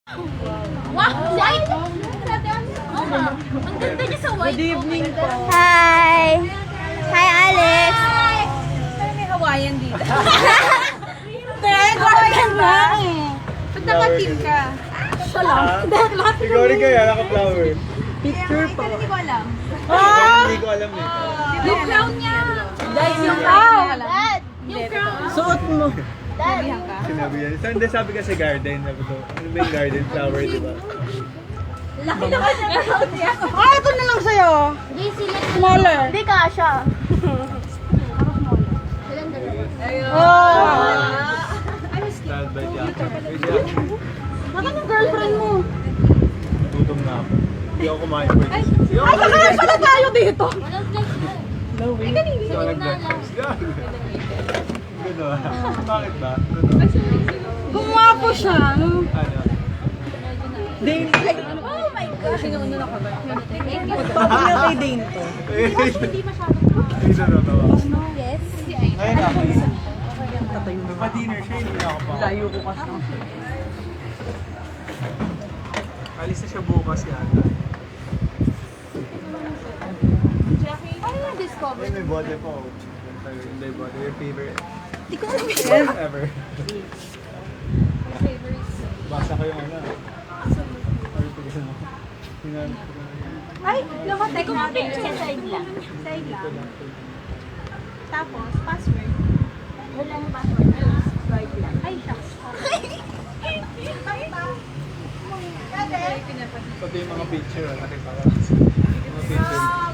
Wow! White! Ang ganda niya sa white. Good evening po. Hi! Hi, Alex! Pero may Hawaiian dito. Hawaiian ba? Ba't naka-team ka? Siya lang. Ikaw rin kaya, naka-flower. Picture po. Hindi ko alam. Hindi ko alam eh. Yung crown niya. Guys, yung crown. Dad! Yung crown. suot mo. Dad! Sinabi yan. So, hindi sabi kasi garden. Sabi ko, ano ba yung garden flower, di ba? Laki naman ng crown niya. Ito na lang sa'yo. Hindi sila. Smaller. Hindi kasha. Oh. Style by Jack. By Jack. Nasaan yung girlfriend mo? Gutom na ako. Hindi ako kumain for this. Hindi ako Ay, kakain pala tayo dito. No way. Hindi ako nag-breakfast. Gano'n. Bakit ba? Gumapo siya. Ano? Dane. Ay, Oh my gosh. Sinuuna na ka ba? Thank you. bakit niya kay Dane to? Hindi masyadong. Ay, natawa. Yes. Ayun ako. Pa-dinner siya, hindi na ako pa. Layo ko kasi. Alis na siya bukas yata. Ano yung discover? Ay, may bote po. Hindi bote. Your favorite Hindi ko alam ever. favorites. Basa ko yung ano. Or ito mo. Hinanap ko na yun. Ay, lamatay ko mga picture. Side lang. Side lang. Tapos, password. Wala na password. Swipe lang. Ay, shucks. Pati yung mga picture, nakita ko. Mga picture.